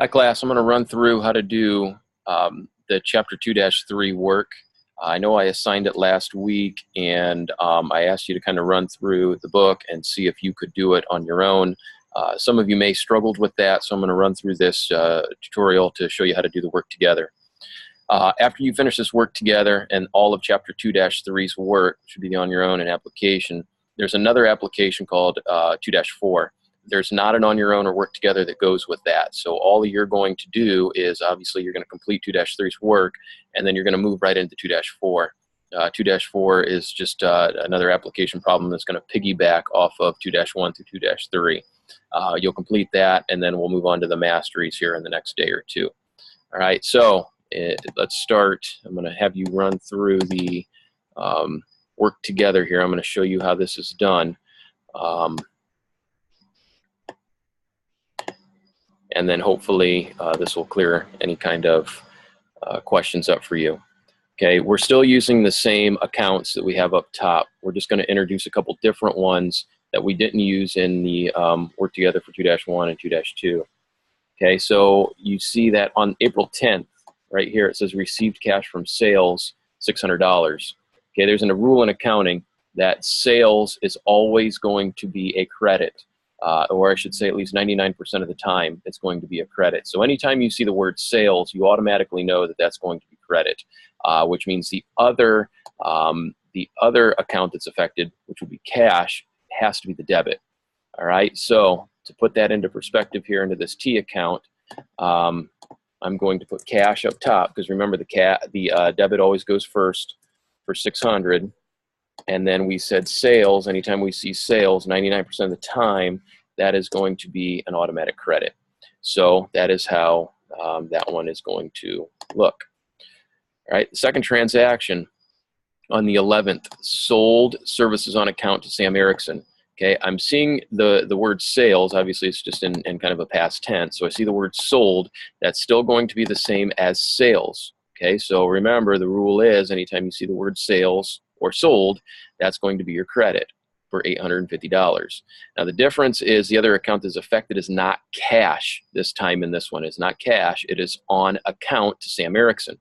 Hi class, I'm going to run through how to do the Chapter 2-3 work. I know I assigned it last week, and I asked you to kind of run through the book and see if you could do it on your own. Some of you may struggled with that, so I'm going to run through this tutorial to show you how to do the work together. After you finish this work together and all of Chapter 2-3's work, which should be on your own and application, there's another application called 2-4. There's not an on your own or work together that goes with that. So all you're going to do is, obviously, you're going to complete 2-3's work, and then you're going to move right into 2-4. 2-4 is just another application problem that's going to piggyback off of 2-1 through 2-3. You'll complete that, and then we'll move on to the masteries here in the next day or two. All right, so let's start. I'm going to have you run through the work together here. I'm going to show you how this is done. And then hopefully this will clear any kind of questions up for you. Okay, we're still using the same accounts that we have up top. We're just going to introduce a couple different ones that we didn't use in the work together for 2-1 and 2-2. Okay, so you see that on April 10th, right here, it says received cash from sales, $600. Okay, there's a rule in accounting that sales is always going to be a credit. Or I should say at least 99% of the time, it's going to be a credit. So anytime you see the word sales, you automatically know that that's going to be credit, which means the other account that's affected, which will be cash, has to be the debit. All right, so to put that into perspective here into this T account, I'm going to put cash up top, because remember the debit always goes first for 600. And then we said sales. Anytime we see sales, 99% of the time, that is going to be an automatic credit. So that is how that one is going to look. All right, the second transaction on the 11th, sold services on account to Sam Erickson. Okay, I'm seeing the word sales. Obviously, it's just in kind of a past tense. So I see the word sold. That's still going to be the same as sales. Okay, so remember, the rule is anytime you see the word sales or sold, that's going to be your credit for $850. Now the difference is the other account that's affected is not cash this time in this one. It's not cash. It is on account to Sam Erickson.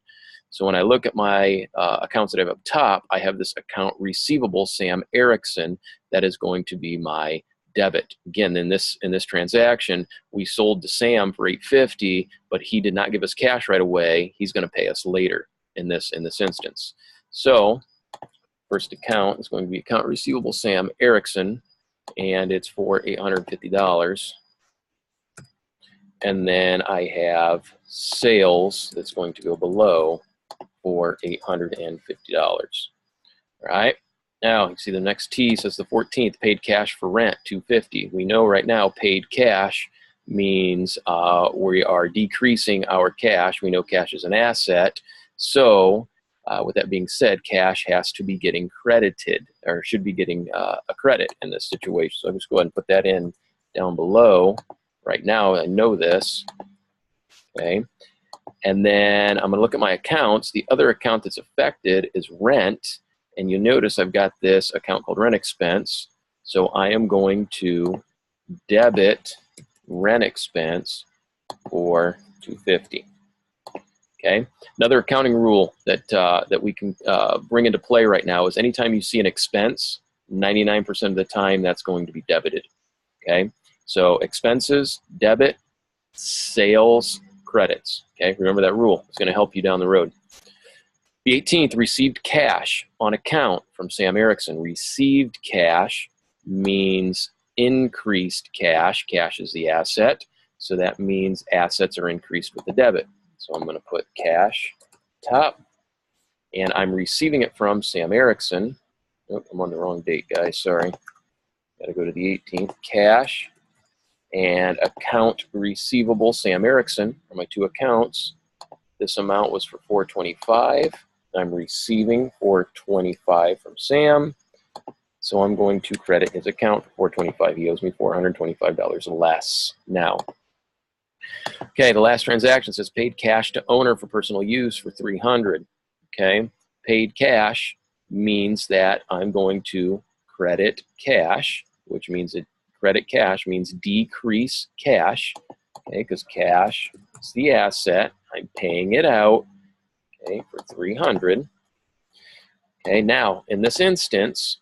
So when I look at my accounts that I have up top, I have this account receivable Sam Erickson that is going to be my debit. Again, in this transaction, we sold to Sam for $850, but he did not give us cash right away. He's going to pay us later in this instance. So first account is going to be account receivable Sam Erickson, and it's for $850. And then I have sales that's going to go below for $850. All right. Now, you see the next T says the 14th, paid cash for rent, $250. We know right now paid cash means we are decreasing our cash. We know cash is an asset. So with that being said, cash has to be getting credited, or should be getting a credit in this situation. So I'll just go ahead and put that in down below. Right now, I know this. Okay. And then I'm going to look at my accounts. The other account that's affected is rent. And you notice I've got this account called rent expense. So I am going to debit rent expense for $250. Okay. Another accounting rule that we can bring into play right now is anytime you see an expense, 99% of the time that's going to be debited. Okay. So expenses, debit, sales, credits. Okay. Remember that rule. It's going to help you down the road. The 18th, received cash on account from Sam Erickson. Received cash means increased cash. Cash is the asset. So that means assets are increased with the debit. So I'm going to put cash top, and I'm receiving it from Sam Erickson. Oh, I'm on the wrong date, guys. Sorry. Got to go to the 18th. Cash and account receivable Sam Erickson are my two accounts. This amount was for $425. I'm receiving $425 from Sam. So I'm going to credit his account for $425. He owes me $425 less now. Okay, the last transaction says paid cash to owner for personal use for $300. Okay, paid cash means that I'm going to credit cash, which means credit cash means decrease cash. Okay, because cash It's the asset. I'm paying it out, okay, for 300. Okay, now in this instance,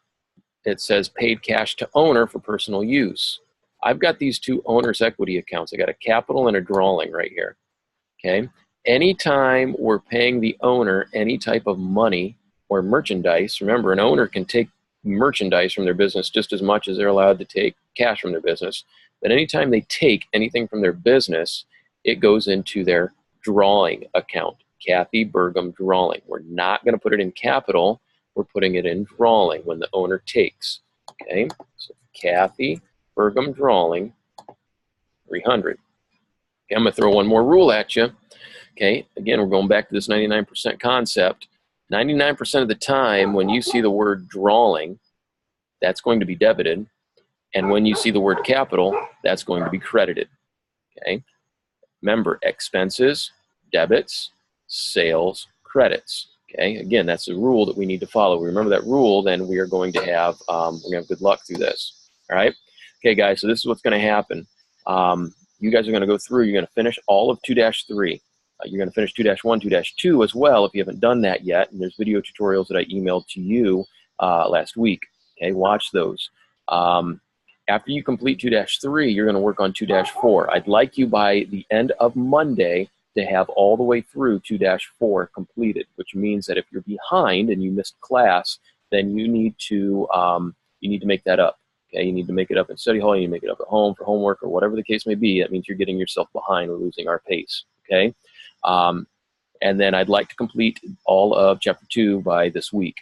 it says paid cash to owner for personal use. I've got these two owner's equity accounts. I got a capital and a drawing right here. Okay, anytime we're paying the owner any type of money or merchandise, remember, an owner can take merchandise from their business just as much as they're allowed to take cash from their business. But anytime they take anything from their business, it goes into their drawing account, Kathy Burgum drawing. We're not going to put it in capital. We're putting it in drawing when the owner takes. Okay, so Kathy Burgum drawing, 300. Okay, I'm going to throw one more rule at you. Okay, again, we're going back to this 99% concept. 99% of the time when you see the word drawing, that's going to be debited. And when you see the word capital, that's going to be credited. Okay, remember, expenses, debits, sales, credits. Okay, again, that's a rule that we need to follow. We remember that rule, then we are going to have good luck through this. All right. Okay, guys. So this is what's going to happen. You guys are going to go through. You're going to finish all of 2-3. You're going to finish 2-1, 2-2 as well if you haven't done that yet. And there's video tutorials that I emailed to you last week. Okay, watch those. After you complete 2-3, you're going to work on 2-4. I'd like you by the end of Monday to have all the way through 2-4 completed, which means that if you're behind and you missed class, then you need to make that up. Okay, you need to make it up in study hall. You need to make it up at home for homework or whatever the case may be. That means you're getting yourself behind or losing our pace. Okay, and then I'd like to complete all of chapter 2 by this week.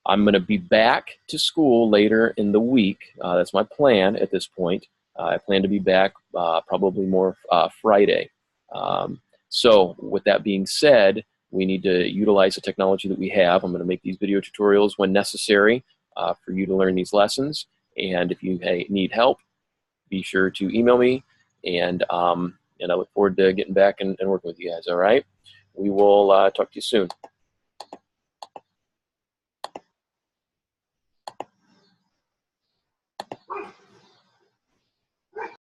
I'm going to be back to school later in the week. That's my plan at this point. I plan to be back probably more Friday. So with that being said, we need to utilize the technology that we have. I'm going to make these video tutorials when necessary for you to learn these lessons. And if you need help, be sure to email me. And I look forward to getting back and working with you guys. All right. We will talk to you soon.